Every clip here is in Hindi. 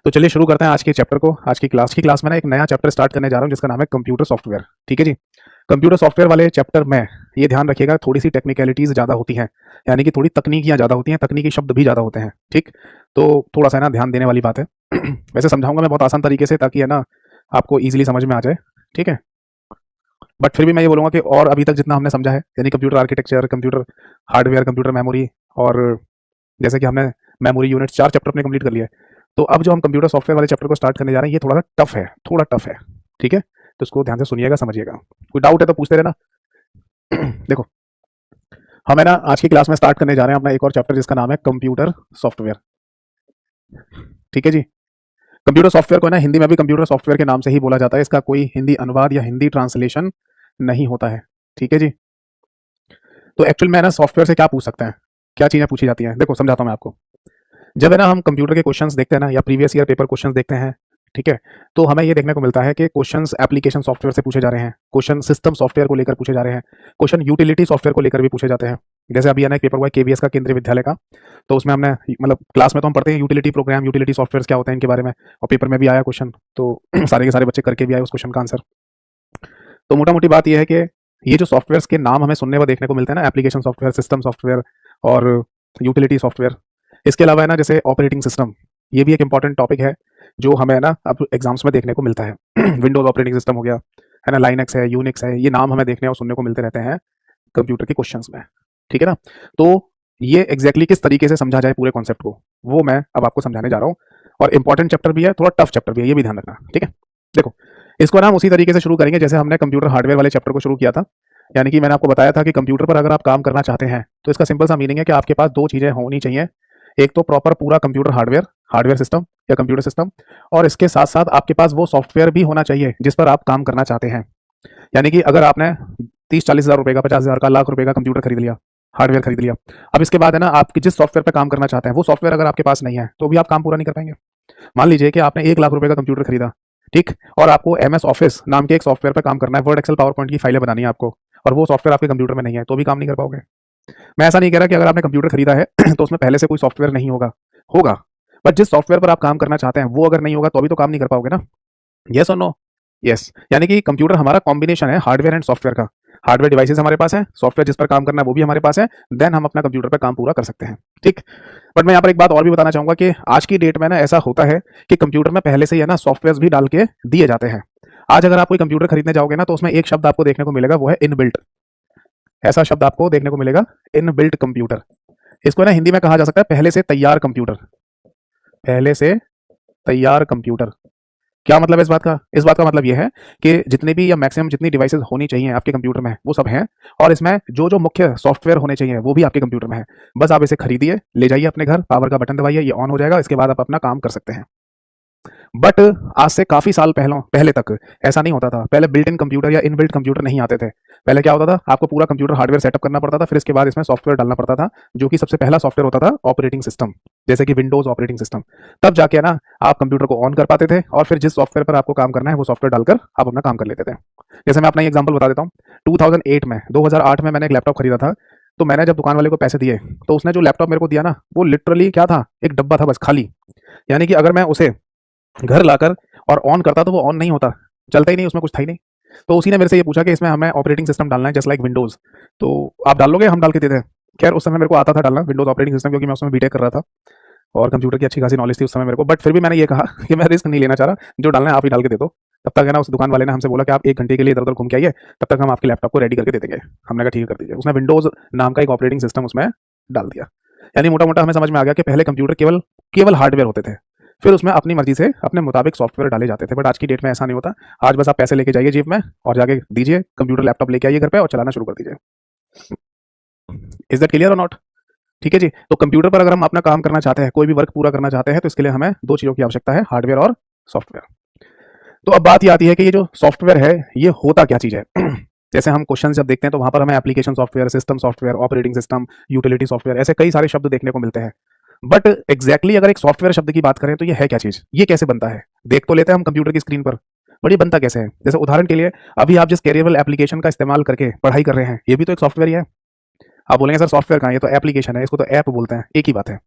तो चलिए शुरू करते हैं आज के चैप्टर को। आज की क्लास में ना एक नया चैप्टर स्टार्ट करने जा रहा हूँ जिसका नाम है कंप्यूटर सॉफ्टवेयर। ठीक है जी। कंप्यूटर सॉफ्टवेयर वाले चैप्टर में ये ध्यान रखिएगा, थोड़ी सी टेक्निकलिटीज ज़्यादा होती हैं, यानी कि थोड़ी तकनीकियाँ ज़्यादा होती हैं, तकनीकी शब्द भी ज़्यादा होते हैं। ठीक, तो थोड़ा सा ना ध्यान देने वाली बात है। वैसे समझाऊंगा मैं बहुत आसान तरीके से ताकि है ना आपको ईजिली समझ में आ जाए। ठीक है, बट फिर भी मैं ये बोलूँगा कि और अभी तक जितना हमने समझा है, यानी computer architecture, computer hardware, computer memory, और जैसे कि हमने मेमोरी यूनिट 4 चैप्टर अपने कंप्लीट कर लिया है, तो अब जो हम कंप्यूटर सॉफ्टवेयर वाले चैप्टर को स्टार्ट करने जा रहे हैं ये थोड़ा सा टफ है, थोड़ा टफ है। ठीक है, तो इसको ध्यान से सुनिएगा, समझिएगा। कोई डाउट है तो पूछते रहना। देखो, हम है ना आज की क्लास में स्टार्ट करने जा रहे हैं अपना एक और चैप्टर जिसका नाम है कंप्यूटर सॉफ्टवेयर। ठीक है जी। कंप्यूटर सॉफ्टवेयर को है ना हिंदी में भी कंप्यूटर सॉफ्टवेयर के नाम से ही बोला जाता है, इसका कोई हिंदी अनुवाद या हिंदी ट्रांसलेशन नहीं होता है। ठीक है जी। तो एक्चुअल में ना सॉफ्टवेयर से क्या पूछ सकते हैं, क्या चीज़ें पूछी जाती हैं, देखो समझाता हूँ मैं आपको। जब है ना हम कंप्यूटर के क्वेश्चंस देखते हैं ना या प्रीवियस ईयर पेपर क्वेश्चंस देखते हैं, ठीक है, तो हमें ये देखने को मिलता है कि क्वेश्चंस एप्लीकेशन सॉफ्टवेयर से पूछे जा रहे हैं, क्वेश्चन सिस्टम सॉफ्टवेयर को लेकर पूछे जा रहे हैं, क्वेश्चन यूटिलिटी सॉफ्टवेयर को लेकर भी पूछे जाते हैं। जैसे अभी है ना एक पेपर हुआ है केवीएस का, केंद्रीय विद्यालय का, तो उसमें हमने मतलब क्लास में तो हम पढ़ते हैं यूटिलिटी प्रोग्राम, यूटिलिटी सॉफ्टवेयर क्या होते हैं इनके बारे में, और पेपर में भी आया क्वेश्चन, तो सारे के सारे बच्चे करके भी आए उस क्वेश्चन का आंसर। तो मोटा मोटी बात यह है कि ये जो सॉफ्टवेयर के नाम हमें सुनने व देखने को मिलते हैं ना, एप्लीकेशन सॉफ्टवेयर, सिस्टम सॉफ्टवेयर और यूटिलिटी सॉफ्टवेयर, इसके अलावा है ना जैसे ऑपरेटिंग सिस्टम, ये भी एक इंपॉर्टेंट टॉपिक है जो हमें है ना अब एग्जाम्स में देखने को मिलता है। विंडोज ऑपरेटिंग सिस्टम हो गया, है ना, लाइनक्स है, यूनिक्स है, ये नाम हमें देखने और सुनने को मिलते रहते हैं कंप्यूटर के क्वेश्चंस में। ठीक है ना, तो ये एग्जैक्टली किस तरीके से समझा जाए पूरे कॉन्सेप्ट को, वो मैं अब आपको समझाने जा रहा हूँ। और इंपॉर्टेंट चैप्टर भी है, थोड़ा टफ चैप्टर भी है, ये भी ध्यान रखना। ठीक है, देखो इसको ना हम उसी तरीके से शुरू करेंगे जैसे हमने कंप्यूटर हार्डवेयर वाले चैप्टर को शुरू किया था। यानी कि मैंने आपको बताया था कि कंप्यूटर पर अगर आप काम करना चाहते हैं तो इसका सिंपल सा मीनिंग है कि आपके पास दो चीज़ें होनी चाहिए। एक तो प्रॉपर पूरा कंप्यूटर हार्डवेयर, हार्डवेयर सिस्टम या कंप्यूटर सिस्टम, और इसके साथ साथ आपके पास वो सॉफ्टवेयर भी होना चाहिए जिस पर आप काम करना चाहते हैं। यानी कि अगर आपने 30-40 हज़ार रुपए का, 50 हज़ार का, लाख रुपए का कंप्यूटर खरीद लिया, हार्डवेयर खरीद लिया, अब इसके बाद है ना आप जिस सॉफ्टवेयर पर काम करना चाहते हैं वो सॉफ्टवेयर अगर आपके पास नहीं है तो भी आप काम पूरा नहीं कर पाएंगे। मान लीजिए कि आपने 1 लाख रुपए का कंप्यूटर खरीदा, ठीक, और आपको एमएस ऑफिस नाम के एक सॉफ्टवेयर पर काम करना है, वर्ड एक्सेल पावर पॉइंट की फाइलें बनानी है आपको, और वो सॉफ्टवेयर आपके कंप्यूटर में नहीं है तो भी काम नहीं कर पाओगे। मैं ऐसा नहीं कह रहा कि अगर आपने कंप्यूटर खरीदा है तो उसमें पहले से कोई सॉफ्टवेयर नहीं होगा, होगा, बट जिस सॉफ्टवेयर पर आप काम करना चाहते हैं वो अगर नहीं होगा तो भी तो काम नहीं कर पाओगे ना। यस और नो? यस, यानी कि कंप्यूटर हमारा कॉम्बिनेशन है हार्डवेयर एंड सॉफ्टवेयर का। हार्डवेयर डिवाइसेस हमारे पास है, सॉफ्टवेयर जिस पर काम करना है वो भी हमारे पास है, देन हम अपना कंप्यूटर पे काम पूरा कर सकते हैं। ठीक, बट मैं यहाँ पर एक बात और भी बताना चाहूंगा कि आज की डेट में ना ऐसा होता है कि कंप्यूटर में पहले से ही है ना सॉफ्टवेयर भी डाल के दिए जाते हैं। आज अगर आप कोई कंप्यूटर खरीदने जाओगे ना तो उसमें एक शब्द आपको देखने को मिलेगा, वो है इनबिल्ट। ऐसा शब्द आपको देखने को मिलेगा, इनबिल्ट कंप्यूटर। इसको ना हिंदी में कहा जा सकता है पहले से तैयार कंप्यूटर। पहले से तैयार कंप्यूटर, क्या मतलब है इस बात का? इस बात का मतलब यह है कि जितने भी या मैक्सिमम जितनी डिवाइसेस होनी चाहिए आपके कंप्यूटर में वो सब हैं, और इसमें जो जो मुख्य सॉफ्टवेयर होने चाहिए वो भी आपके कंप्यूटर में है। बस आप इसे खरीदिए, ले जाइए अपने घर, पावर का बटन दबाइए, ये ऑन हो जाएगा, इसके बाद आप अपना काम कर सकते हैं। बट आज से काफी साल पहले तक ऐसा नहीं होता था। पहले बिल्ट इन कंप्यूटर या इनबिल्ट कंप्यूटर नहीं आते थे। पहले क्या होता था, आपको पूरा कंप्यूटर हार्डवेयर सेटअप करना पड़ता था, फिर इसके बाद इसमें सॉफ्टवेयर डालना पड़ता था, जो कि सबसे पहला सॉफ्टवेयर होता था ऑपरेटिंग सिस्टम, जैसे कि विंडोज ऑपरेटिंग सिस्टम। तब जाके ना आप कंप्यूटर को ऑन कर पाते थे और फिर जिस सॉफ्टवेयर पर आपको काम करना है वो सॉफ्टवेयर डालकर आप अपना काम कर लेते थे। जैसे मैं अपना एग्जाम्पल बता देता हूँ। 2008 में मैंने एक लैपटॉप खरीदा था। तो मैंने जब दुकान वाले को पैसे दिए तो उसने जो लैपटॉप मेरे को दिया ना वो लिटरली क्या था, एक डब्बा था बस खाली। यानी कि अगर मैं उसे घर लाकर और ऑन करता तो वो ऑन नहीं होता, चलता ही नहीं, उसमें कुछ था ही नहीं। तो उसी ने मेरे से ये पूछा कि इसमें हमें ऑपरेटिंग सिस्टम डालना है जस्ट लाइक विंडोज, तो आप डाल लोगे? हम डाल के देते हैं। खैर उस समय मेरे को आता था डालना विंडोज ऑपरेटिंग सिस्टम, क्योंकि मैं उसमें बीटेक कर रहा था और कंप्यूटर की अच्छी खासी नॉलेज थी उस समय मेरे को। बट फिर भी मैंने ये कहा कि मैं रिस्क नहीं लेना चाह रहा, जो डालना है आप ही डाल के दे दो। तब तक है ना उस दुकान वाले ने हमसे बोला कि आप 1 घंटे के लिए इधर उधर घूम के आइए, तब तक हम आपके लैपटॉप को रेडी करके दे देंगे। हमने कहा ठीक है कर दीजिए। उसने विंडोज नाम का एक ऑपरेटिंग सिस्टम उसमें डाल दिया। यानी मोटा मोटा हमें समझ में आ गया कि पहले कंप्यूटर केवल केवल हार्डवेयर होते थे, फिर उसमें अपनी मर्जी से अपने मुताबिक सॉफ्टवेयर डाले जाते थे। बट आज की डेट में ऐसा नहीं होता। आज बस आप पैसे लेके जाइए जेब में और जाके दीजिए कंप्यूटर, लैपटॉप लेके आइए घर पे और चलाना शुरू कर दीजिए। इज दैट क्लियर और नॉट? ठीक है जी। तो कंप्यूटर पर अगर हम अपना काम करना चाहते हैं, कोई भी वर्क पूरा करना चाहते हैं, तो इसके लिए हमें 2 चीज़ों की आवश्यकता है, हार्डवेयर और सॉफ्टवेयर। तो अब बात ये आती है कि ये जो सॉफ्टवेयर है ये होता क्या चीज़ है। जैसे हम क्वेश्चन जब देखते हैं तो वहां पर हमें application software, system software, operating system, utility software, ऐसे कई सारे शब्द देखने को मिलते हैं। बट एग्जैक्टली अगर एक सॉफ्टवेयर शब्द की बात करें तो ये है क्या चीज, ये कैसे बनता है? देख तो लेते हैं हम कंप्यूटर की स्क्रीन पर, बट ये बनता कैसे है? जैसे उदाहरण के लिए अभी आप जिस कैरियरबल एप्लीकेशन का इस्तेमाल करके पढ़ाई कर रहे हैं ये भी तो एक सॉफ्टवेयर ही है। आप बोलेंगे सर सॉफ्टवेयर कहाँ है, ये तो एप्लीकेशन है, इसको तो ऐप बोलते हैं। एक ही बात है,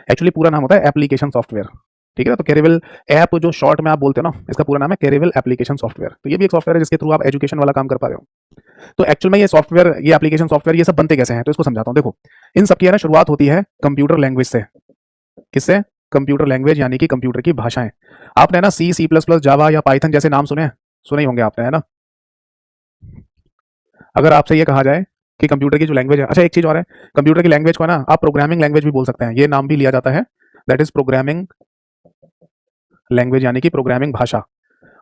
एक्चुअली पूरा नाम होता है एप्लीकेशन सॉफ्टवेयर। ठीक है ना। तो कैरेवल ऐप जो शॉर्ट में आप बोलते हो ना, इसका पूरा नाम है कैरेवल एप्लीकेशन सॉफ्टवेयर। तो ये भी एक सॉफ्टवेयर है जिसके थ्रू आप एजुकेशन वाला काम कर पा रहे हो। तो एक्चुअल में ये सॉफ्टवेयर, ये एप्लीकेशन सॉफ्टवेयर, ये सब बनते कैसे हैं, तो इसको समझाता हूँ। देखो, इन सब की है ना शुरुआत होती है कंप्यूटर लैंग्वेज से। किससे? कंप्यूटर लैंग्वेज, यानी कि कंप्यूटर की भाषाएं। आपने ना सी, सी प्लस प्लस, जावा या पाइथन जैसे नाम सुने सुने ही होंगे आपने, है ना। अगर आपसे ये कहा जाए कि कंप्यूटर की जो लैंग्वेज है, अच्छा एक चीज और है, कंप्यूटर की लैंग्वेज को है ना आप प्रोग्रामिंग लैंग्वेज भी बोल सकते हैं, ये नाम भी लिया जाता है, दैट इज प्रोग्रामिंग लैंग्वेज, यानी कि प्रोग्रामिंग भाषा।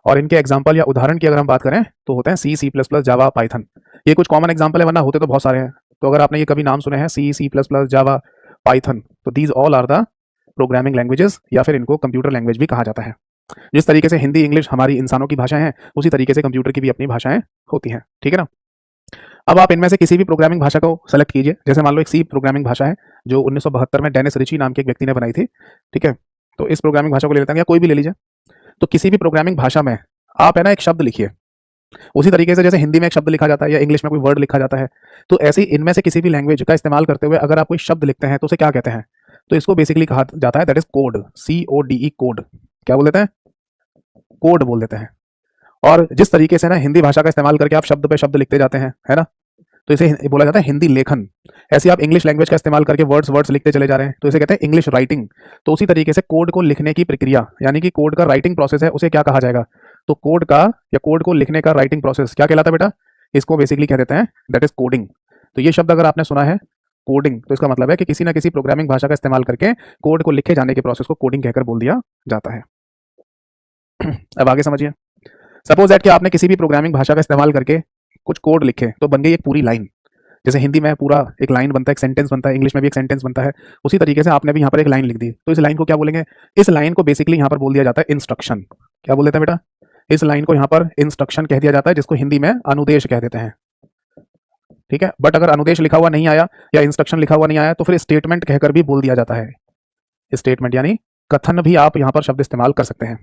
और इनके एग्जाम्पल या उदाहरण की अगर हम बात करें तो होते हैं C, C plus plus, Java, Python. ये कुछ कॉमन एग्जाम्पल है, वरना होते तो बहुत सारे हैं। तो अगर आपने ये कभी नाम सुने हैं C, C plus plus, Java, Python, तो these all are the programming languages, या फिर इनको कंप्यूटर लैंग्वेज भी कहा जाता है। जिस तरीके से हिंदी, इंग्लिश हमारी इंसानों की भाषाएं हैं, उसी तरीके से कंप्यूटर की भी अपनी भाषाएं होती हैं, ठीक है ना। अब आप इनमें से किसी भी प्रोग्रामिंग भाषा को सेलेक्ट कीजिए। जैसे मान लो एक सी प्रोग्रामिंग भाषा है जो 1972 में डेनिस रिची नाम के एक व्यक्ति ने बनाई थी, ठीक है। तो इस प्रोग्रामिंग भाषा को ले लेते हैं, या कोई भी ले लीजिए। तो किसी भी प्रोग्रामिंग भाषा में आप है ना एक शब्द लिखिए, उसी तरीके से जैसे हिंदी में एक शब्द लिखा जाता है या इंग्लिश में कोई वर्ड लिखा जाता है, तो ऐसे ही इनमें से किसी भी लैंग्वेज का इस्तेमाल करते हुए अगर आप कोई शब्द लिखते हैं तो उसे क्या कहते हैं? तो इसको बेसिकली कहा जाता है that is code, CODE, code. क्या बोल देते हैं? कोड बोल देते हैं। और जिस तरीके से ना हिंदी भाषा का इस्तेमाल करके आप शब्द पे शब्द लिखते जाते हैं, है ना, तो इसे बोला जाता है हिंदी लेखन। ऐसे आप इंग्लिश लैंग्वेज का इस्तेमाल करके वर्ड्स वर्ड्स लिखते चले जा रहे हैं, तो इसे कहते हैं इंग्लिश राइटिंग। तो उसी तरीके से कोड को लिखने की प्रक्रिया, यानी कि कोड का राइटिंग प्रोसेस है, उसे क्या कहा जाएगा? तो कोड का या कोड को लिखने का राइटिंग प्रोसेस क्या कहलाता है बेटा? इसको बेसिकली कह देते हैं दैट इज कोडिंग। तो ये शब्द अगर आपने सुना है कोडिंग, तो इसका मतलब है कि किसी ना किसी प्रोग्रामिंग भाषा का इस्तेमाल करके कोड को लिखे जाने के प्रोसेस को कोडिंग कहकर बोल दिया जाता है। अब आगे समझिए। सपोज दैट कि आपने किसी भी प्रोग्रामिंग भाषा का इस्तेमाल करके कुछ कोड लिखे, तो बन गई एक पूरी लाइन। जैसे हिंदी में पूरा एक लाइन बनता है, एक सेंटेंस बनता है, इंग्लिश में भी एक सेंटेंस बनता है, उसी तरीके से आपने भी यहाँ पर एक लाइन लिख दी। तो इस लाइन को क्या बोलेंगे? इस लाइन को बेसिकली यहाँ पर बोल दिया जाता है इंस्ट्रक्शन। क्या बोल देते हैं बेटा? इस लाइन को यहाँ पर इंस्ट्रक्शन कह दिया जाता है, जिसको हिंदी में अनुदेश कह देते हैं, ठीक है। बट अगर अनुदेश लिखा हुआ नहीं आया या इंस्ट्रक्शन लिखा हुआ नहीं आया तो फिर स्टेटमेंट कहकर भी बोल दिया जाता है। स्टेटमेंट यानी कथन भी आप यहाँ पर शब्द इस्तेमाल कर सकते हैं,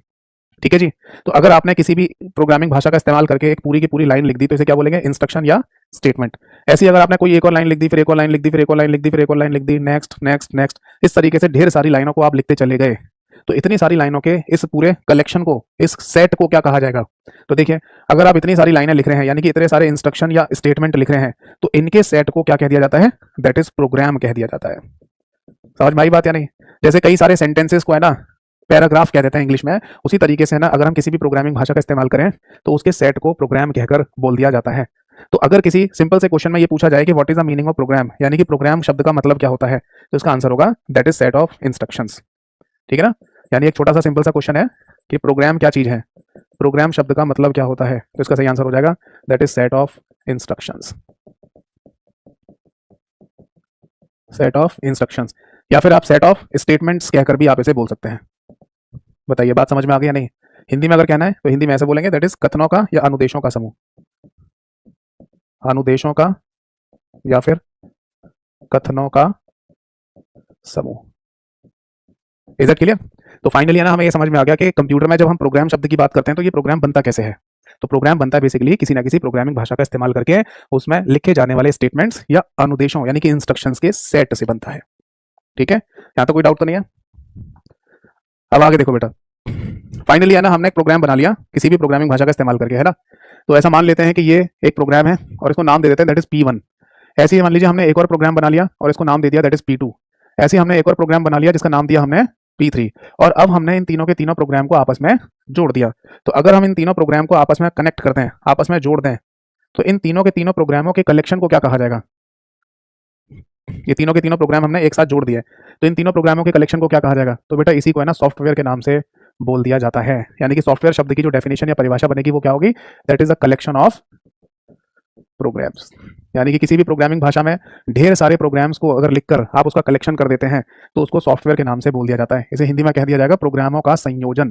ठीक है जी। तो अगर आपने किसी भी प्रोग्रामिंग भाषा का इस्तेमाल करके एक पूरी की पूरी लाइन लिख दी, तो इसे क्या बोलेंगे? इंस्ट्रक्शन या स्टेटमेंट। ऐसी अगर आपने कोई एक और लाइन लिख दी, फिर एक और लाइन लिख दी, फिर एक और लाइन लिख दी, फिर एक और लाइन लिख दी, नेक्स्ट नेक्स्ट नेक्स्ट, इस तरीके से ढेर सारी लाइनों को आप लिखते चले गए, तो इतनी सारी लाइनों के इस पूरे कलेक्शन को, इस सेट को क्या कहा जाएगा? तो देखिए, अगर आप इतनी सारी लाइनें लिख रहे हैं, यानी कि इतने सारे इंस्ट्रक्शन या स्टेटमेंट लिख रहे हैं, तो इनके सेट को क्या कह दिया जाता है? दैट इज प्रोग्राम कह दिया जाता है। समझ में आई बात या नहीं? जैसे कई सारे सेंटेंसेस को है ना पैराग्राफ कह देते हैं इंग्लिश में, उसी तरीके से ना अगर हम किसी भी प्रोग्रामिंग भाषा का इस्तेमाल करें तो उसके सेट को प्रोग्राम कहकर बोल दिया जाता है। तो अगर किसी सिंपल से क्वेश्चन में ये पूछा जाए कि what is the meaning of program, यानी कि प्रोग्राम शब्द का मतलब क्या होता है, तो इसका आंसर होगा that is set of instructions, ठीक है ना। यानी एक छोटा सा सिंपल सा क्वेश्चन है कि प्रोग्राम क्या चीज है, प्रोग्राम शब्द का मतलब क्या होता है, तो इसका सही आंसर हो जाएगा that is set of instructions, set of instructions. या फिर आप सेट ऑफ स्टेटमेंट्स कहकर भी आप इसे बोल सकते हैं। बताइए बात समझ में आ गई या नहीं? हिंदी में अगर कहना है तो हिंदी में ऐसे बोलेंगे दैट इज कथनों का या अनुदेशों का समूह, अनुदेशों का या फिर कथनों का समूह। Is that clear? तो फाइनली है ना हमें ये समझ में आ गया कि कंप्यूटर में जब हम प्रोग्राम शब्द की बात करते हैं तो ये प्रोग्राम बनता कैसे है। तो प्रोग्राम बनता है बेसिकली किसी ना किसी प्रोग्रामिंग भाषा का इस्तेमाल करके उसमें लिखे जाने वाले स्टेटमेंट्स या अनुदेशों यानी कि इंस्ट्रक्शंस के सेट से बनता है, ठीक है। यहाँ तो कोई डाउट तो नहीं है? अब आगे देखो बेटा, फाइनली है ना हमने एक प्रोग्राम बना लिया किसी भी प्रोग्रामिंग भाषा का इस्तेमाल करके, है ना। तो ऐसा मान लेते हैं कि ये एक प्रोग्राम है और इसको नाम दे देते हैं दैट इज P1। ऐसे ही मान लीजिए हमने एक और प्रोग्राम बना लिया और इसको नाम दे दिया दैट इज P2। ऐसे ही हमने एक और प्रोग्राम बना लिया जिसका नाम दिया हमने P3। और अब हमने इन तीनों के तीनों प्रोग्राम को आपस में जोड़ दिया। तो अगर हम इन तीनों प्रोग्राम को आपस में कनेक्ट करते हैं, आपस में जोड़ दें, तो इन तीनों के तीनों प्रोग्रामों के कलेक्शन को क्या कहा जाएगा? ये तीनों के तीनों प्रोग्राम हमने एक साथ जोड़ दिए, तो इन तीनों प्रोग्रामों के कलेक्शन को क्या कहा जाएगा? तो बेटा इसी को है ना सॉफ्टवेयर के नाम से बोल दिया जाता है। यानी कि सॉफ्टवेयर शब्द की जो डेफिनेशन या परिभाषा बनेगी वो क्या होगी? That is the collection of programs. यानी कि किसी भी प्रोग्रामिंग भाषा में ढेर सारे प्रोग्राम्स को अगर लिखकर आप उसका कलेक्शन कर देते हैं तो उसको सॉफ्टवेयर के नाम से बोल दिया जाता है। इसे हिंदी में कह दिया जाएगा प्रोग्रामों का संयोजन,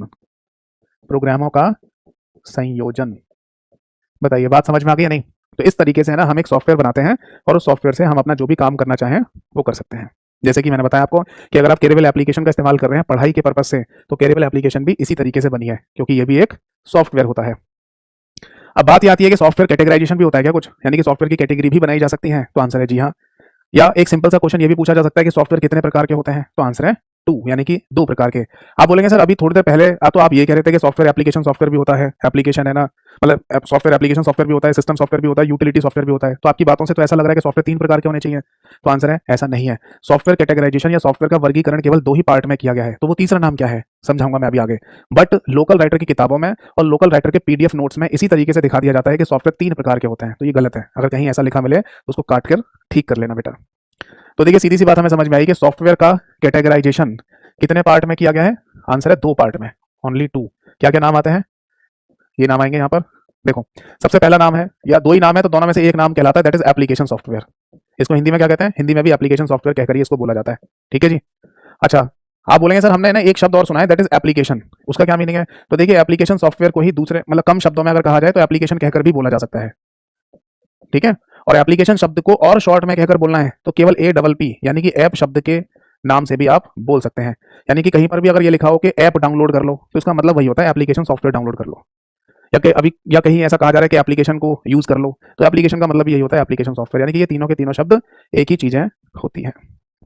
प्रोग्रामों का संयोजन। बताइए बात समझ में आ गई या नहीं? तो इस तरीके से है ना हम एक सॉफ्टवेयर बनाते हैं और उस सॉफ्टवेयर से हम अपना जो भी काम करना चाहें वो कर सकते हैं। जैसे कि मैंने बताया आपको कि अगर आप कैरेवल एप्लीकेशन का इस्तेमाल कर रहे हैं पढ़ाई के पर्पज से, तो कैरेवल एप्लीकेशन भी इसी तरीके से बनी है क्योंकि ये भी एक सॉफ्टवेयर होता है। अब बात ये आती है कि सॉफ्टवेयर कैटेगराइजेशन भी होता है क्या कुछ, यानी कि सॉफ्टवेयर की कैटेगरी भी बनाई जा सकती है? तो आंसर है जी हाँ। या एक सिंपल सा क्वेश्चन ये भी पूछा जा सकता है कि सॉफ्टवेयर कितने प्रकार के होते हैं? तो आंसर है टू, यानी कि दो प्रकार के। आप बोलेंगे सर अभी थोड़ी देर पहले तो आप ये कह रहे थे कि सॉफ्टवेयर एप्लीकेशन सॉफ्टवेयर भी होता है, एप्लीकेशन है ना, मतलब सॉफ्टवेयर एप्लीकेशन सॉफ्टवेयर भी होता है, सिस्टम सॉफ्टवेयर भी होता है, यूटिलिटी सॉफ्टवेयर भी होता है। तो आपकी बातों से तो ऐसा लग रहा है कि सॉफ्टवेयर तीन प्रकार के होने चाहिए। तो आंसर है ऐसा नहीं है। सॉफ्टवेयर कैटेगराइजेशन या सॉफ्टवेयर का वर्गीकरण केवल दो ही पार्ट में किया गया है। तो वो तीसरा नाम क्या है समझाऊंगा मैं अभी आगे। बट लोकल राइटर की किताबों में और लोकल राइटर के पीडीएफ नोट्स में इसी तरीके से दिखा दिया जाता है कि सॉफ्टवेयर तीन प्रकार के होते हैं। तो ये गलत है। अगर कहीं ऐसा लिखा मिले तो उसको काट कर ठीक कर लेना बेटा। तो देखिए सीधी सी बात हमें समझ में आई कि सॉफ्टवेयर का कैटेगराइजेशन कितने पार्ट में किया गया है। आंसर है दो पार्ट में, ओनली टू। क्या क्या नाम आते हैं, ये नाम आएंगे यहाँ पर। देखो सबसे पहला नाम है, या दो ही नाम है तो दोनों में से एक नाम कहलाता है, दैट इज एप्लीकेशन सॉफ्टवेयर। इसको हिंदी में क्या कहते हैं, हिंदी में भी एप्लीकेशन सॉफ्टवेयर कहकर ही इसको बोला जाता है। ठीक है जी। अच्छा आप बोलेंगे सर हमने ना एक शब्द और सुना है दैट इज एप्लीकेशन, उसका क्या मीनिंग है। तो देखिए एप्लीकेशन सॉफ्टवेयर को ही दूसरे मतलब कम शब्दों में अगर कहा जाए तो एप्लीकेशन कहकर भी बोला जा सकता है। ठीक है। और एप्लीकेशन शब्द को और शॉर्ट में कहकर बोलना है तो केवल APP यानी कि ऐप शब्द के नाम से भी आप बोल सकते हैं। यानी कि कहीं पर भी अगर ये लिखा हो कि ऐप डाउनलोड कर लो तो इसका मतलब वही होता है एप्लीकेशन सॉफ्टवेयर डाउनलोड कर लो। या कहीं ऐसा कहा जा रहा है कि एप्लीकेशन को यूज कर लो तो एप्लीकेशन का मतलब यही होता है एप्लीकेशन सॉफ्टवेयर। यानी कि ये तीनों के तीनों शब्द एक ही चीजें होती हैं।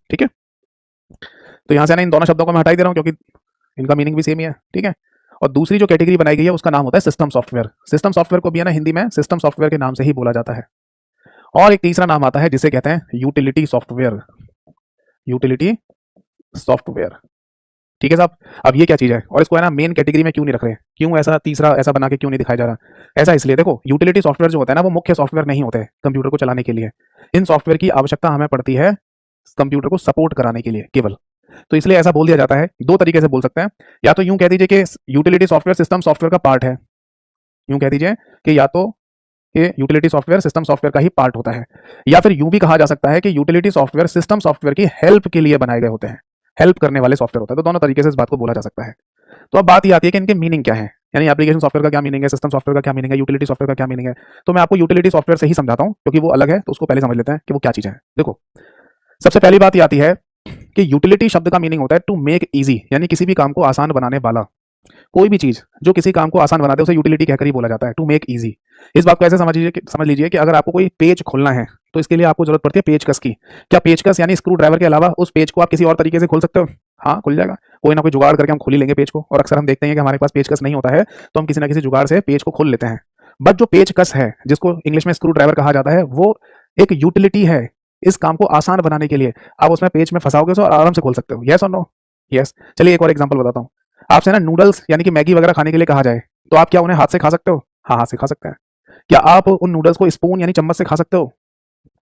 ठीक है। तो यहां से ना इन दोनों शब्दों को मैं हटा ही दे रहा हूं क्योंकि इनका मीनिंग भी सेम ही है। ठीक है। और दूसरी जो कैटेगरी बनाई गई है उसका नाम होता है सिस्टम सॉफ्टवेयर। सिस्टम सॉफ्टवेयर को भी है ना हिंदी में सिस्टम सॉफ्टवेयर के नाम से ही बोला जाता है। और एक तीसरा नाम आता है जिसे कहते हैं यूटिलिटी सॉफ्टवेयर। Utility software. ठीक है साहब। अब ये क्या चीज है और इसको है ना मेन कैटेगरी में क्यों नहीं रख रहे, क्यों ऐसा तीसरा ऐसा बना के क्यों नहीं दिखाया जा रहा। ऐसा इसलिए देखो यूटिलिटी सॉफ्टवेयर जो होता है ना वो मुख्य सॉफ्टवेयर नहीं होते कंप्यूटर को चलाने के लिए। इन सॉफ्टवेयर की आवश्यकता हमें पड़ती है कंप्यूटर को सपोर्ट कराने के लिए केवल। तो इसलिए ऐसा बोल दिया जाता है, दो तरीके से बोल सकते हैं। या तो यूं कह दीजिए कि यूटिलिटी सॉफ्टवेयर सिस्टम सॉफ्टवेयर का पार्ट है, यूं कह दीजिए कि या तो ये यूटिलिटी सॉफ्टवेयर सिस्टम सॉफ्टवेयर का ही पार्ट होता है, या फिर यूं भी कहा जा सकता है कि यूटिलिटी सॉफ्टवेयर सिस्टम सॉफ्टवेयर की हेल्प के लिए बनाए गए होते हैं, हेल्प करने वाले सॉफ्टवेयर होता है। तो दोनों तरीके से इस बात को बोला जा सकता है। तो अब बात ये आती है कि इनके मीनिंग क्या है, यानी एप्लीकेशन सॉफ्टवेयर का क्या मीनिंग है, सिस्टम सॉफ्टवेयर का क्या मीनिंग है, यूटिलिटी सॉफ्टवेयर का क्या मीनिंग है। तो मैं आपको यूटिलिटी सॉफ्टवेयर से ही समझाता हूं क्योंकि वो अलग है, तो उसको पहले समझ लेते हैं कि वो क्या चीज है। देखो सबसे पहली बात ये आती है कि यूटिलिटी शब्द का मीनिंग होता है टू मेक इजी, यानी किसी भी काम को आसान बनाने वाला। कोई भी चीज जो किसी काम को आसान बनाते है उसे यूटिलिटी कहकर ही बोला जाता है, टू मेक इजी। इस बात को ऐसे समझ लीजिए कि अगर आपको कोई पेज खोलना है तो इसके लिए आपको जरूरत पड़ती है पेचकस की। क्या पेचकस यानी स्क्रू ड्राइवर के अलावा उस पेज को आप किसी और तरीके से खोल सकते हो? हाँ खुल जाएगा, कोई ना कोई जुगाड़ करके हम खोल ही लेंगे पेज को। और अक्सर हम देखते हैं कि हमारे पास पेचकस नहीं होता है तो हम किसी ना किसी जुगाड़ से पेज को खोल लेते हैं। बट जो पेचकस है जिसको इंग्लिश में स्क्रू ड्राइवर कहा जाता है वो एक यूटिलिटी है इस काम को आसान बनाने के लिए। आप उसमें पेज में फंसाओगे तो आराम से खोल सकते हो। यस और नो? यस। चलिए एक और एग्जांपल बताता हूँ। आपसे ना नूडल्स यानी कि मैगी वगैरह खाने के लिए कहा जाए तो आप क्या उन्हें हाथ से खा सकते हो? हाँ हाथ से खा सकते हैं। क्या आप उन नूडल्स को स्पून यानी चम्मच से खा सकते हो?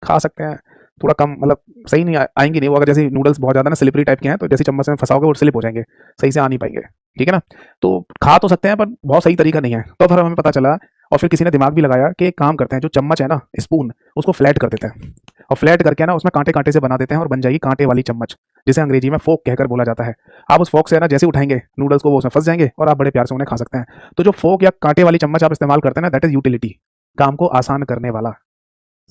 खा सकते हैं। थोड़ा कम मतलब सही नहीं आएंगे नहीं वो, अगर जैसे नूडल्स बहुत ज्यादा ना स्लिपरी टाइप के हैं तो जैसे चम्मच में फंसाओगे वो स्लिप हो जाएंगे, सही से आ नहीं पाएंगे। ठीक है ना। तो खा तो सकते हैं पर बहुत सही तरीका नहीं है। तो फिर हमें पता चला और फिर किसी ने दिमाग भी लगाया कि एक काम करते हैं, जो चम्मच है ना स्पून उसको फ्लैट कर देते हैं और फ्लैट करके ना उसमें कांटे कांटे से बना देते हैं और बन जाएगी कांटे वाली चम्मच, जिसे अंग्रेजी में फोक कहकर बोला जाता है। आप उस फोक से ना जैसे उठाएंगे नूडल्स को वो उसमें फंस जाएंगे और आप बड़े प्यार से उन्हें खा सकते हैं। तो जो फोक या कांटे वाली चम्मच आप इस्तेमाल करते हैं ना दैट इज यूटिलिटी, काम को आसान करने वाला।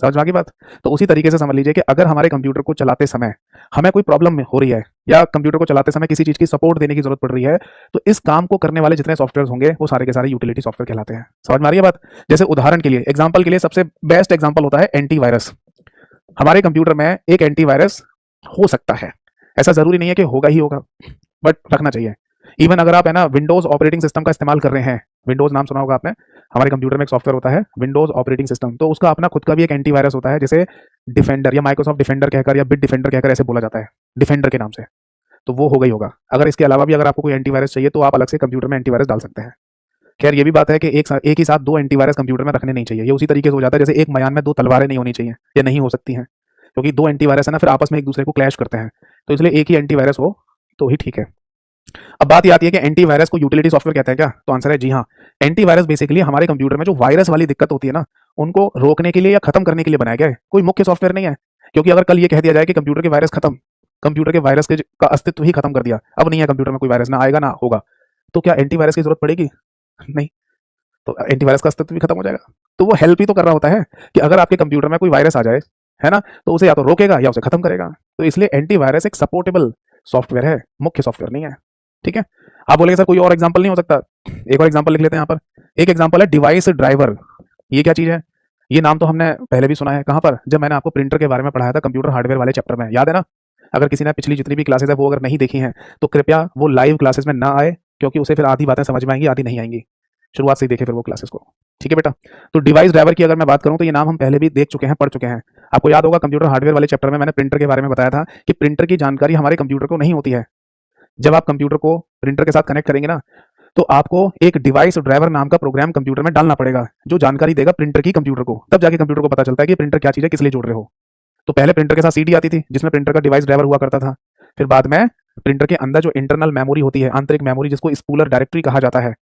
समझ में आ गई बात? तो उसी तरीके से समझ लीजिए कि अगर हमारे कंप्यूटर को चलाते समय हमें कोई प्रॉब्लम हो रही है या कंप्यूटर को चलाते समय किसी चीज की सपोर्ट देने की जरूरत पड़ रही है तो इस काम को करने वाले जितने सॉफ्टवेयर होंगे वो सारे के सारे यूटिलिटी सॉफ्टवेयर कहलाते हैं। समझ में आ रही है बात? जैसे उदाहरण के लिए एग्जाम्पल के लिए सबसे बेस्ट एग्जाम्पल होता है एंटीवायरस। हमारे कंप्यूटर में एक एंटीवायरस हो सकता है, ऐसा जरूरी नहीं है कि होगा ही होगा, बट रखना चाहिए। इवन अगर आप है ना विंडोज ऑपरेटिंग सिस्टम का इस्तेमाल कर रहे हैं, विंडोज नाम सुना होगा आपने, हमारे कंप्यूटर में एक सॉफ्टवेयर होता है विंडोज ऑपरेटिंग सिस्टम, तो उसका अपना खुद का भी एक एंटीवायरस होता है जिसे डिफेंडर या माइक्रोसॉफ्ट डिफेंडर कहकर या बिट डिफेंडर कहकर ऐसे बोला जाता है, डिफेंडर के नाम से। तो वो हो गई होगा। अगर इसके अलावा भी अगर आपको कोई एंटीवायरस चाहिए तो आप अलग से कंप्यूटर में एंटीवायरस डाल सकते हैं। खैर ये भी बात है कि एक ही साथ दो एंटीवायरस कंप्यूटर में रखने नहीं चाहिए। ये उसी तरीके से हो जाता है जैसे एक मयान में दो तलवारें नहीं होनी चाहिए, ये नहीं हो सकती हैं क्योंकि दो एंटीवायरस है ना फिर आपस में एक दूसरे को क्लैश करते हैं। तो इसलिए एक ही एंटीवायरस हो तो ही ठीक है। अब बात ये आती है कि एंटीवायरस को यूटिलिटी सॉफ्टवेयर कहते हैं क्या? तो आंसर है जी हाँ। एंटीवायरस बेसिकली हमारे कंप्यूटर में जो वायरस वाली दिक्कत होती है ना उनको रोकने के लिए या खत्म करने के लिए बनाया गया है, कोई मुख्य सॉफ्टवेयर नहीं है। क्योंकि अगर कल ये कह दिया जाए कि कंप्यूटर के वायरस खत्म, कंप्यूटर के वायरस का अस्तित्व ही खत्म कर दिया, अब नहीं है कंप्यूटर में कोई वायरस, ना आएगा ना होगा, तो क्या एंटीवायरस की जरूरत पड़ेगी? नहीं। तो एंटीवायरस का अस्तित्व भी खत्म हो जाएगा। तो वो हेल्प ही तो कर रहा होता है कि अगर आपके कंप्यूटर में कोई वायरस आ जाए है ना तो उसे या तो रोकेगा या उसे खत्म करेगा। तो इसलिए एंटीवायरस एक सपोर्टेबल सॉफ्टवेयर है, मुख्य सॉफ्टवेयर नहीं है। ठीक है। आप बोलेंगे सर कोई और एग्जांपल नहीं हो सकता? एक और एग्जांपल लिख लेते हैं यहाँ पर। एक एग्जांपल है डिवाइस ड्राइवर। ये क्या चीज है? ये नाम तो हमने पहले भी सुना है। कहां पर? जब मैंने आपको प्रिंटर के बारे में पढ़ाया था कंप्यूटर हार्डवेयर वाले चैप्टर में, याद है ना? अगर किसी ने पिछली जितनी भी क्लासेस है वो अगर नहीं देखी हैं तो कृपया वो लाइव क्लासेस में ना आए, क्योंकि उसे फिर आधी बातें समझ में आएंगी, आधी नहीं आएंगी। शुरुआत से ही देखे फिर वो क्लासेस को। ठीक है बेटा। तो डिवाइस ड्राइवर की अगर मैं बात करूं तो ये नाम हम पहले भी देख चुके हैं, पढ़ चुके हैं। आपको याद होगा कंप्यूटर हार्डवेयर वाले चैप्टर में मैंने प्रिंटर के बारे में बताया था कि प्रिंटर की जानकारी हमारे कंप्यूटर को नहीं होती है। जब आप कंप्यूटर को प्रिंटर के साथ कनेक्ट करेंगे ना, तो आपको एक डिवाइस ड्राइवर नाम का प्रोग्राम कंप्यूटर में डालना पड़ेगा जो जानकारी देगा प्रिंटर की कंप्यूटर को। तब जाके कंप्यूटर को पता चलता है कि प्रिंटर क्या चीज़ है, किस लिए जोड़ रहे हो। तो पहले प्रिंटर के साथ सीडी आती थी जिसमें प्रिंटर का डिवाइस ड्राइवर हुआ करता था। फिर बाद में प्रिंटर के अंदर जो इंटरनल मेमोरी होती है, आंतरिक मेमोरी, जिसको स्पूलर डायरेक्टरी कहा जाता है,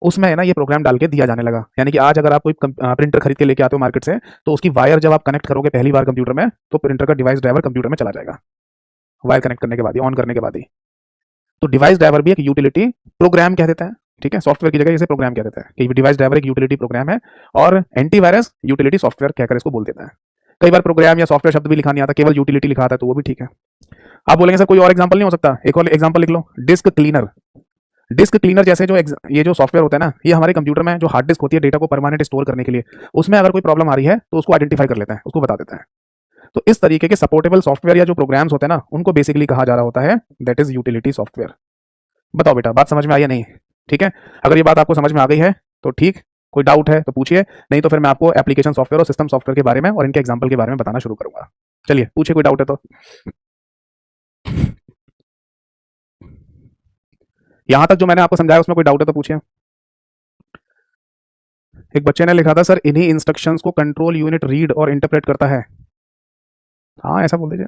उसमें है ना ये प्रोग्राम डाल के दिया जाने लगा। यानी कि आज अगर आप कोई प्रिंटर खरीद के लेके आते हो मार्केट से, तो उसकी वायर जब आप कनेक्ट करोगे पहली बार कंप्यूटर में, तो प्रिंटर का डिवाइस ड्राइवर कंप्यूटर में चला जाएगा, वायर कनेक्ट करने के बाद ही, ऑन करने के बाद ही। तो डिवाइस ड्राइवर भी एक यूटिलिटी प्रोग्राम कह देता है। ठीक है, सॉफ्टवेयर की जगह इसे प्रोग्राम कह देता है कि डिवाइस ड्राइवर एक यूटिलिटी प्रोग्राम है, और एंटीवायरस यूटिलिटी सॉफ्टवेयर कहकर इसको बोल देता है। कई बार प्रोग्राम या सॉफ्टवेयर शब्द भी लिखा नहीं आता, केवल यूटिलिटी लिखा आता है, तो वो भी ठीक है। आप बोलेंगे सर कोई और एग्जांपल नहीं हो सकता? एक और एग्जांपल लिख लो, डिस्क क्लीनर। डिस्क क्लीनर जैसे जो ये जो सॉफ्टवेयर होता है ना, ये हमारे कंप्यूटर में जो हार्ड डिस्क होती है डेटा को परमानेंट स्टोर करने के लिए, उसमें अगर कोई प्रॉब्लम आ रही है तो उसको आइडेंटिफाई कर लेता है, उसको बता देता है। तो इस तरीके के सपोर्टेबल सॉफ्टवेयर या जो प्रोग्राम्स होते हैं ना, उनको बेसिकली कहा जा रहा होता है दैट इज यूटिलिटी सॉफ्टवेयर। बताओ बेटा, बात समझ में आई या नहीं? ठीक है, अगर ये बात आपको समझ में आ गई है तो ठीक, कोई डाउट है तो पूछिए, नहीं तो फिर मैं आपको एप्लीकेशन सॉफ्टवेयर और सिस्टम सॉफ्टवेयर के बारे में और इनके एग्जाम्पल के बारे में बताना शुरू करूंगा। चलिए पूछिए, कोई डाउट है तो। यहां तक जो मैंने आपको समझाया उसमें कोई डाउट है तो पूछिए। एक बच्चे ने लिखा था सर इन्हीं इंस्ट्रक्शंस को कंट्रोल यूनिट रीड और इंटरप्रेट करता है। हाँ, ऐसा बोल दीजिए।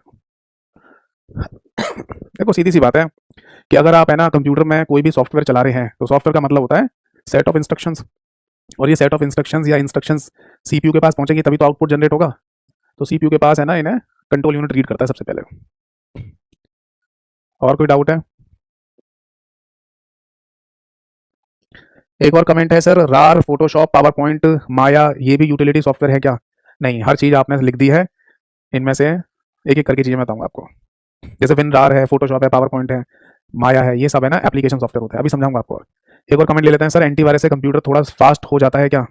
देखो सीधी सी बात है कि अगर आप है ना कंप्यूटर में कोई भी सॉफ्टवेयर चला रहे हैं, तो सॉफ्टवेयर का मतलब होता है सेट ऑफ इंस्ट्रक्शंस, और ये सेट ऑफ इंस्ट्रक्शंस या इंस्ट्रक्शंस सीपीयू के पास पहुंचेंगी तभी तो आउटपुट जनरेट होगा। तो सीपीयू के पास है ना, इन्हें कंट्रोल यूनिट रीड करता है सबसे पहले। और कोई डाउट है? एक और कमेंट है सर, रार, फोटोशॉप, पावर पॉइंट, माया, ये भी यूटिलिटी सॉफ्टवेयर है क्या? नहीं, हर चीज़ आपने लिख दी है। इनमें से एक एक करके चीज़ें बताऊंगा आपको। जैसे विन रार है, फोटोशॉप है, पावर पॉइंट है, माया है, ये सब है ना एप्लीकेशन सॉफ्टवेयर होता है। अभी समझाऊंगा आपको। एक और कमेंट ले लेते हैं, सर एंटीवायरस से कंप्यूटर थोड़ा फास्ट हो जाता है क्या?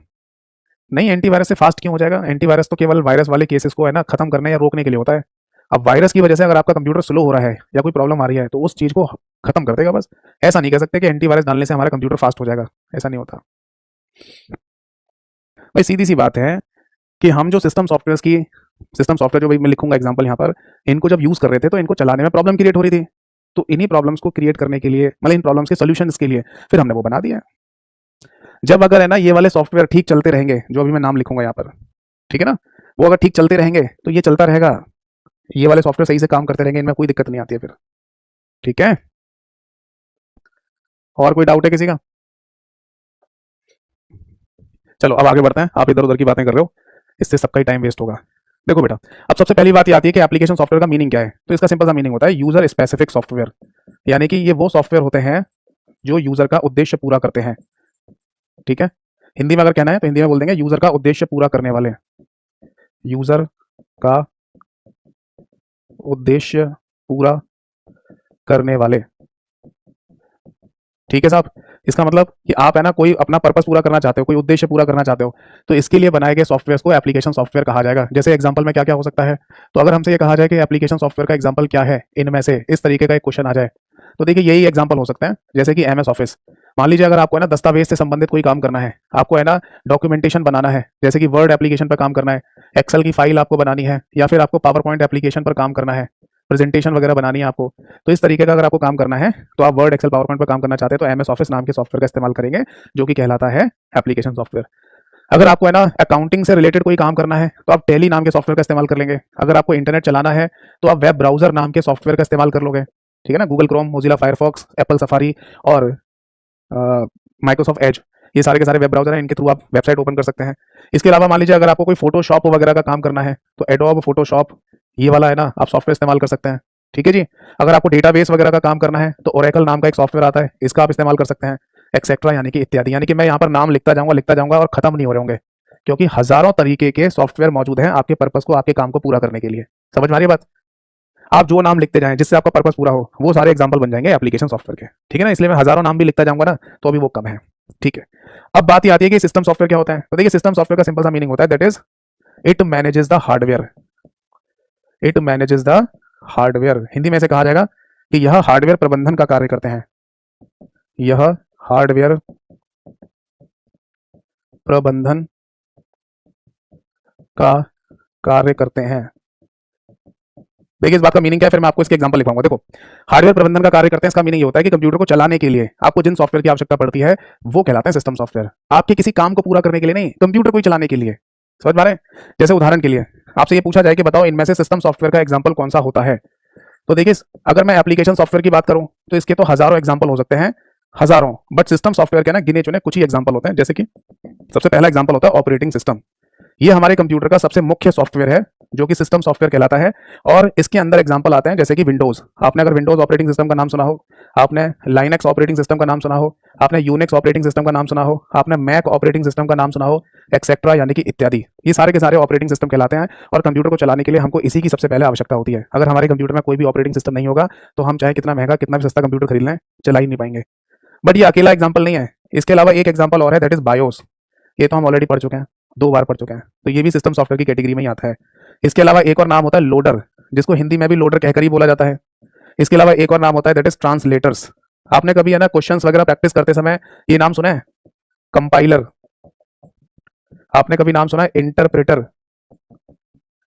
नहीं, एंटीवायरस से फास्ट क्यों हो जाएगा? एंटीवायरस तो केवल वायरस वाले केसेस को है ना खत्म करने या रोकने के लिए होता है। अब वायरस की वजह से अगर आपका कंप्यूटर स्लो हो रहा है या कोई प्रॉब्लम आ रही है, तो उस चीज़ को खत्म कर देगा बस। ऐसा नहीं कह सकते कि एंटीवायरस डालने से हमारा कंप्यूटर फास्ट हो जाएगा, ऐसा नहीं होता भाई। सीधी सी बात है कि हम जो सिस्टम सॉफ्टवेयर जो भाई मैं लिखूंगा एग्जांपल यहाँ पर, इनको जब यूज़ कर रहे थे तो इनको चलाने में प्रॉब्लम क्रिएट हो रही थी। तो इन्हीं प्रॉब्लम्स को क्रिएट करने के लिए, मतलब इन प्रॉब्लम्स के सॉल्यूशंस के लिए फिर हमने वो बना दिया। जब अगर है ना ये वाले सॉफ्टवेयर ठीक चलते रहेंगे, जो अभी मैं नाम लिखूंगा यहाँ पर, ठीक है ना, वो अगर ठीक चलते रहेंगे तो ये चलता रहेगा। ये वाले सॉफ्टवेयर सही से काम करते रहेंगे, इनमें कोई दिक्कत नहीं आती है फिर। ठीक है, और कोई डाउट है किसी का? चलो अब आगे बढ़ते हैं, आप इधर उधर की बातें कर रहे हो, इससे सबका ही टाइम वेस्ट होगा। देखो बेटा, अब सबसे पहली बात ये आती है कि एप्लीकेशन सॉफ्टवेयर का मीनिंग क्या है। तो इसका सिंपल सा मीनिंग होता है यूजर स्पेसिफिक सॉफ्टवेयर, यानी कि ये वो सॉफ्टवेयर होते हैं जो यूजर का उद्देश्य पूरा करते हैं। ठीक है, हिंदी में अगर कहना है तो हिंदी में बोल देंगे यूजर का उद्देश्य पूरा करने वाले। यूजर का उद्देश्य पूरा करने वाले। ठीक है साहब, इसका मतलब कि आप है ना कोई अपना पर्पस पूरा करना चाहते हो, कोई उद्देश्य पूरा करना चाहते हो, तो इसके लिए बनाए गए सॉफ्टवेयर को एप्लीकेशन सॉफ्टवेयर कहा जाएगा। जैसे एग्जांपल में क्या क्या हो सकता है, तो अगर हमसे ये कहा जाए कि एप्लीकेशन सॉफ्टवेयर का एग्जांपल क्या है इनमें से, इस तरीके का एक क्वेश्चन आ जाए, तो देखिए यही एग्जांपल हो सकता है। जैसे कि एमएस ऑफिस, मान लीजिए अगर आपको है ना दस्तावेज से संबंधित कोई काम करना है, आपको है ना डॉक्यूमेंटेशन बनाना है, जैसे कि वर्ड एप्लीकेशन पर काम करना है, एक्सेल की फाइल आपको बनानी है, या फिर आपको पावर पॉइंट एप्लीकेशन पर काम करना है, प्रेजेंटेशन वगैरह बनानी है आपको, तो इस तरीके का अगर आपको काम करना है, तो आप वर्ड, एक्सेल, पावर पॉइंट पर काम करना चाहते हैं तो एमएस ऑफिस नाम के सॉफ्टवेयर का इस्तेमाल करेंगे, जो कि कहलाता है एप्लीकेशन सॉफ्टवेयर। अगर आपको है ना अकाउंटिंग से रिलेटेड कोई काम करना है तो आप टैली नाम के सॉफ्टवेयर का इस्तेमाल कर लेंगे। अगर आपको इंटरनेट चलाना है तो आप वेब ब्राउजर नाम के सॉफ्टवेयर का इस्तेमाल कर लोगे। ठीक है ना, Google Chrome, Mozilla Firefox, Apple safari और माइक्रोसॉफ्ट एज, ये सारे के सारे वेब ब्राउजर हैं, इनके थ्रू आप वेबसाइट ओपन कर सकते हैं। इसके अलावा मान लीजिए अगर आपको कोई फोटोशॉप वगैरह का काम करना है तो एडोब फोटोशॉप, ये वाला है ना आप सॉफ्टवेयर इस्तेमाल कर सकते हैं। ठीक है जी, अगर आपको डेटाबेस वगैरह का काम करना है तो ओरेकल नाम का एक सॉफ्टवेयर आता है, इसका आप इस्तेमाल कर सकते हैं, एक्सेट्रा, यानी कि इत्यादि। यानी कि मैं यहाँ पर नाम लिखता जाऊंगा और खत्म नहीं हो रहे होंगे, क्योंकि हजारों तरीके के सॉफ्टवेयर मौजूद हैं आपके पर्पस को, आपके काम को पूरा करने के लिए। समझ में आ रही है बात? आप जो नाम लिखते जाएं जिससे आपका पर्पस पूरा हो, वो सारे एग्जाम्पल बन जाएंगे एप्लीकेशन सॉफ्टवेयर के। ठीक है ना, इसलिए मैं हजारों नाम भी लिखता जाऊंगा ना तो अभी वो कम है। ठीक है, अब बात ये आती है कि सिस्टम सॉफ्टवेयर क्या होता है। तो देखिए सिस्टम सॉफ्टवेयर का सिंपल सा मीनिंग होता है that is it manages the hardware. It manages the hardware, Hindi में से कहा जाएगा कि यह हार्डवेयर प्रबंधन का कार्य करते हैं, यह हार्डवेयर प्रबंधन का कार्य करते हैं। देखिए इस बात का मीनिंग क्या है, फिर मैं आपको इसके एग्जांपल लिखवाऊंगा। देखो, हार्डवेयर प्रबंधन का कार्य करते हैं, इसका मीनिंग ये होता है कि कंप्यूटर को चलाने के लिए आपको जिन सॉफ्टवेयर की आवश्यकता पड़ती है वो कहलाते हैं सिस्टम सॉफ्टवेयर। आपके किसी काम को पूरा करने के लिए नहीं, कंप्यूटर को ही चलाने के लिए। समझ पा रहे हैं? जैसे उदाहरण के लिए आपसे ये पूछा जाए कि बताओ इनमें से सिस्टम सॉफ्टवेयर का एग्जाम्पल कौन सा होता है, तो देखिए अगर मैं एप्लीकेशन सॉफ्टवेयर की बात करूं तो इसके तो हजारों एग्जाम्पल हो सकते हैं, हजारों। बट सिस्टम सॉफ्टवेयर के ना गिने चुने कुछ ही एग्जाम्पल होते हैं। जैसे कि सबसे पहला एग्जाम्पल होता है ऑपरेटिंग सिस्टम। ये हमारे कंप्यूटर का सबसे मुख्य सॉफ्टवेयर है जो कि सिस्टम सॉफ्टवेयर कहलाता है। और इसके अंदर एग्जांपल आते हैं जैसे कि विंडोज। आपने अगर विंडोज ऑपरेटिंग सिस्टम का नाम सुना हो, आपने लाइनक्स ऑपरेटिंग सिस्टम का नाम सुना हो, आपने यूनिक्स ऑपरेटिंग सिस्टम का नाम सुना हो, आपने मैक ऑपरेटिंग सिस्टम का नाम सुना हो, एक्सेट्रा, यानी कि इत्यादि। ये सारे के सारे ऑपरेटिंग सिस्टम कहलाते हैं और कंप्यूटर को चलाने के लिए हमको इसी की सबसे पहले आवश्यकता होती है। अगर हमारे कंप्यूटर में कोई भी ऑपरेटिंग सिस्टम नहीं होगा तो हम चाहे कितना महंगा कितना भी सस्ता कंप्यूटर खरीद लें, चला ही नहीं पाएंगे। बट ये अकेला एग्जाम्पल नहीं है, इसके अलावा एक एग्जाम्पल और है, दैट इज बायोस। ये तो हम ऑलरेडी पढ़ चुके हैं, 2 बार पढ़ चुके हैं, तो ये भी सिस्टम सॉफ्टवेयर की कैटेगरी में ही आता है। इसके अलावा एक और नाम होता है लोडर, जिसको हिंदी में भी लोडर कहकर ही बोला जाता है। इसके अलावा एक और नाम होता है दैट इज ट्रांसलेटर्स। आपने कभी है ना क्वेश्चंस वगैरह प्रैक्टिस करते समय ये नाम सुना है? कंपाइलर। आपने कभी नाम सुना है इंटरप्रेटर?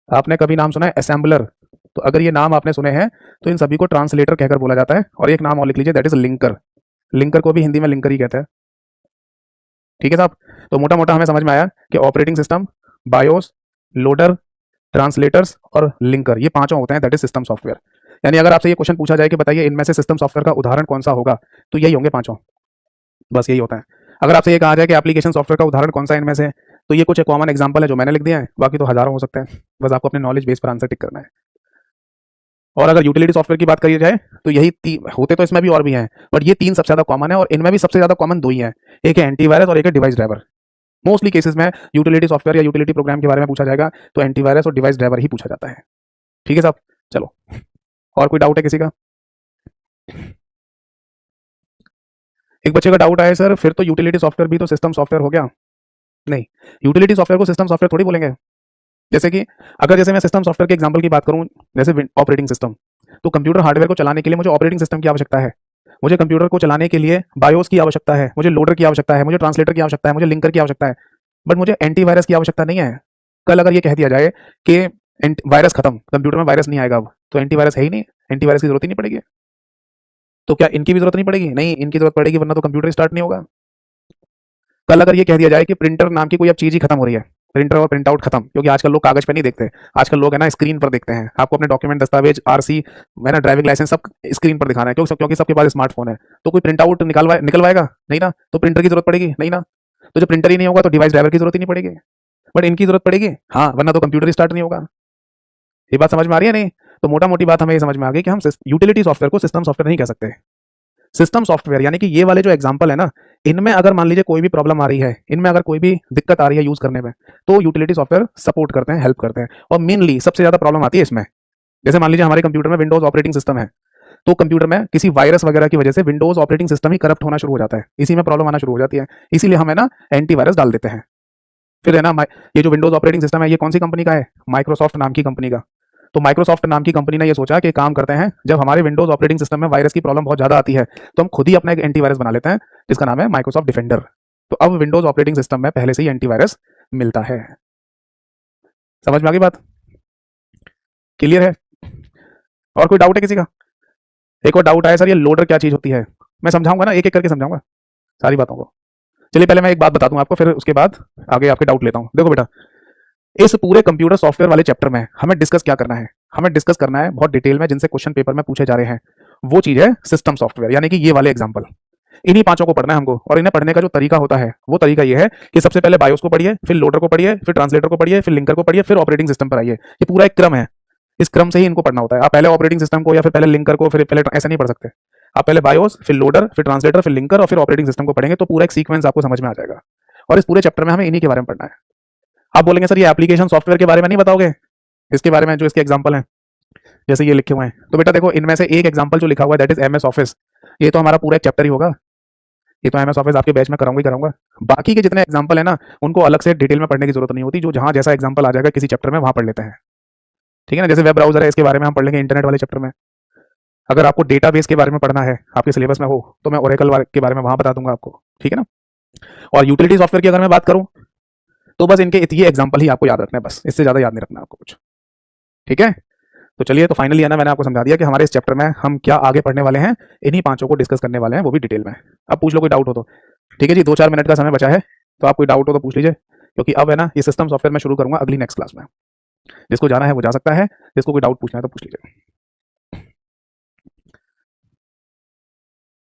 आपने कभी नाम सुना है असेंबलर? तो अगर ये नाम आपने सुने हैं तो इन सभी को ट्रांसलेटर कहकर बोला जाता है। और एक नाम और लिख लीजिए, दैट इज लिंकर। लिंकर को भी हिंदी में लिंकर ही कहते हैं। ठीक है साहब, तो मोटा मोटा हमें समझ में आया कि operating system, BIOS, loader, translators और लिंकर, ये पांचों होते हैं दैट इज सिस्टम सॉफ्टवेयर। यानी अगर आपसे ये क्वेश्चन पूछा जाए कि बताइए इनमें से सिस्टम सॉफ्टवेयर का उदाहरण कौन सा होगा, तो यही होंगे पांचों, बस यही होता है। अगर आपसे ये कहा जाए कि एप्लीकेशन सॉफ्टवेयर का उदाहरण कौन सा है इनमें से, तो ये कुछ कॉमन एग्जाम्पल है जो मैंने लिख दिया है, बाकी तो हजारों हो सकते हैं। बस आपको अपने नॉलेज बेस पर आंसर टिक करना है। और अगर यूटिलिटी सॉफ्टवेयर की बात करी जाए तो यही होते तो इसमें भी और भी हैं, बट ये 3 सबसे ज्यादा कॉमन है और इनमें भी सबसे ज्यादा कॉमन 2 ही हैं, एक है एंटीवायरस और एक है डिवाइस ड्राइवर। मोस्टली केसेस में यूटिलिटी सॉफ्टवेयर या यूटिलिटी प्रोग्राम के बारे में पूछा जाएगा तो एंटीवायरस और डिवाइस ड्राइवर ही पूछा जाता है। ठीक है साहब, चलो और कोई डाउट है किसी का? एक बच्चे का डाउट आया सर फिर तो यूटिलिटी सॉफ्टवेयर भी तो सिस्टम सॉफ्टवेयर हो गया। नहीं, यूटिलिटी सॉफ्टवेयर को सिस्टम सॉफ्टवेयर थोड़ी बोलेंगे। जैसे कि अगर जैसे मैं सिस्टम सॉफ्टवेयर के एग्जांपल की बात करूं, जैसे ऑपरेटिंग सिस्टम, तो कंप्यूटर हार्डवेयर को चलाने के लिए मुझे ऑपरेटिंग सिस्टम की आवश्यकता है, मुझे कंप्यूटर को चलाने के लिए बायोस की आवश्यकता है, मुझे लोडर की आवश्यकता है, मुझे ट्रांसलेटर की आवश्यकता है, मुझे लिंकर की आवश्यकता है, बट मुझे एंटीवायरस की आवश्यकता नहीं है। कल अगर ये कह दिया जाए कि वायरस खत्म, कंप्यूटर में वायरस नहीं आएगा अब, तो एंटीवायरस है ही नहीं, एंटीवायरस की जरूरत ही नहीं पड़ेगी। तो क्या इनकी भी जरूरत नहीं पड़ेगी? नहीं, इनकी जरूरत पड़ेगी, वरना तो कंप्यूटर स्टार्ट नहीं होगा। कल अगर ये कह दिया जाए कि प्रिंटर नाम की कोई अब चीज ही खत्म हो रही है, प्रिंटर और प्रिंट आउट खत्म, क्योंकि आजकल लोग कागज पे नहीं देखते, आजकल लोग है ना स्क्रीन पर देखते हैं। आपको अपने डॉक्यूमेंट, दस्तावेज, आरसी, मैंने ड्राइविंग लाइसेंस सब स्क्रीन पर दिखाना है, क्योंकि सबके पास स्मार्टफोन है। तो कोई प्रिंट आउट निकलवाएगा नहीं ना, तो प्रिंटर की जरूरत पड़ेगी नहीं ना। तो जब प्रिंटर ही नहीं होगा तो डिवाइस ड्राइवर की जरूरत ही नहीं पड़ेगी, बट इनकी जरूरत पड़ेगी हाँ, वरना तो कंप्यूटर स्टार्ट नहीं होगा। ये बात समझ में आ रही है नहीं? तो मोटा मोटी बात हमें ये समझ में आ गई कि हम यूटिलिटी सॉफ्टवेयर को सिस्टम सॉफ्टवेयर नहीं कह सकते। सिस्टम सॉफ्टवेयर यानी कि ये वाले जो एग्जांपल है ना, इनमें अगर मान लीजिए कोई भी प्रॉब्लम आ रही है, इनमें अगर कोई भी दिक्कत आ रही है यूज करने में, तो यूटिलिटी सॉफ्टवेयर सपोर्ट करते हैं, हेल्प करते हैं। और मेनली सबसे ज्यादा प्रॉब्लम आती है इसमें। जैसे मान लीजिए हमारे कंप्यूटर में विंडोज ऑपरेटिंग सिस्टम है, तो कंप्यूटर में किसी वायरस वगैरह की वजह से विंडोज ऑपरेटिंग सिस्टम ही करप्ट होना शुरू हो जाता है, इसी में प्रॉब्लम आना शुरू हो जाती है। इसीलिए हम है ना एंटीवायरस डाल देते हैं। फिर है ना ये जो विंडोज ऑपरेटिंग सिस्टम है ये कौन सी कंपनी का है? माइक्रोसॉफ्ट नाम की कंपनी का। तो माइक्रोसॉफ्ट नाम की कंपनी ने ये सोचा कि काम करते हैं, जब हमारे विंडोज ऑपरेटिंग सिस्टम में वायरस की प्रॉब्लम बहुत ज्यादा आती है तो हम खुद ही अपना एक एंटीवायरस बना लेते हैं जिसका नाम है माइक्रोसॉफ्ट डिफेंडर। तो अब विंडोज ऑपरेटिंग सिस्टम में पहले से ही एंटीवायरस मिलता है। समझ में आ गई बात? क्लियर है? और कोई डाउट है किसी का? एक और डाउट आया सर, ये लोडर क्या चीज होती है? मैं समझाऊंगा ना, एक एक करके समझाऊंगा सारी बातों को। चलिए पहले मैं एक बात बता दूं आपको, फिर उसके बाद आगे आपके डाउट लेता हूं। देखो बेटा, इस पूरे कंप्यूटर सॉफ्टवेयर वाले चैप्टर में हमें डिस्कस क्या करना है? हमें डिस्कस करना है बहुत डिटेल में, जिनसे क्वेश्चन पेपर में पूछे जा रहे हैं, वो चीज है सिस्टम सॉफ्टवेयर, यानी कि ये वाले एग्जांपल। इन्हीं पांचों को पढ़ना है हमको, और इन्हें पढ़ने का जो तरीका होता है वो तरीका ये है कि सबसे पहले बायोस को पढ़िए, फिर लोडर को पढ़िए, फिर ट्रांसलेटर को पढ़िए, फिर लिंकर को पढ़िए, फिर ऑपरेटिंग सिस्टम पर आइए। ये पूरा एक क्रम है, इस क्रम से ही इनको पढ़ना होता है। आप पहले ऑपरेटिंग सिस्टम को या फिर पहले लिंकर को फिर पहले ऐसा नहीं पढ़ सकते। आप पहले बायोस, फिर लोडर, फिर ट्रांसलेटर, फिर लिंकर और फिर ऑपरेटिंग सिस्टम को पढ़ेंगे तो पूरा एक सीक्वेंस आपको समझ में आ जाएगा। और इस पूरे चैप्टर में हमें इन्हीं के बारे में पढ़ना है। आप बोलेंगे सर ये एप्लीकेशन सॉफ्टवेयर के बारे में नहीं बताओगे, इसके बारे में जो इसके एग्जांपल हैं जैसे ये लिखे हुए हैं? तो बेटा देखो, इनमें से एक एग्जांपल जो लिखा हुआ है दैट इज एमएस ऑफिस। ये तो हमारा पूरा एक चैप्टर ही होगा, ये तो एमएस ऑफिस आपके बैच में कराऊंगा ही कराऊंगा। बाकी के जितने एग्जांपल है ना, उनको अलग से डिटेल में पढ़ने की जरूरत नहीं होती, जो जहां जैसा एग्जांपल आ जाएगा किसी चैप्टर में वहां पढ़ लेते हैं। ठीक है ना। जैसे वेब ब्राउजर है, इसके बारे में हम पढ़ लेंगे इंटरनेट वाले चैप्टर में। अगर आपको डेटाबेस के बारे में पढ़ना है, आपके सिलेबस में हो, तो मैं ओरेकल के बारे में वहां बता दूंगा आपको, ठीक है ना। और यूटिलिटी सॉफ्टवेयर की अगर मैं बात करूं, तो बस इनके ये एग्जाम्पल ही आपको याद रखना है, बस इससे ज्यादा याद नहीं रखना आपको कुछ, ठीक है। तो चलिए, तो फाइनली है ना, मैंने आपको समझा दिया कि हमारे इस चैप्टर में हम क्या आगे पढ़ने वाले हैं, इन्हीं पांचों को डिस्कस करने वाले हैं, वो भी डिटेल में। अब पूछ लो कोई डाउट हो तो, ठीक है जी। 2-4 मिनट का समय बचा है, तो आप कोई डाउट हो तो पूछ लीजिए, क्योंकि अब है ना ये सिस्टम सॉफ्टवेयर मैं शुरू करूंगा अगली नेक्स्ट क्लास में। जिसको जाना है वो जा सकता है, जिसको कोई डाउट पूछना है तो पूछ लीजिए।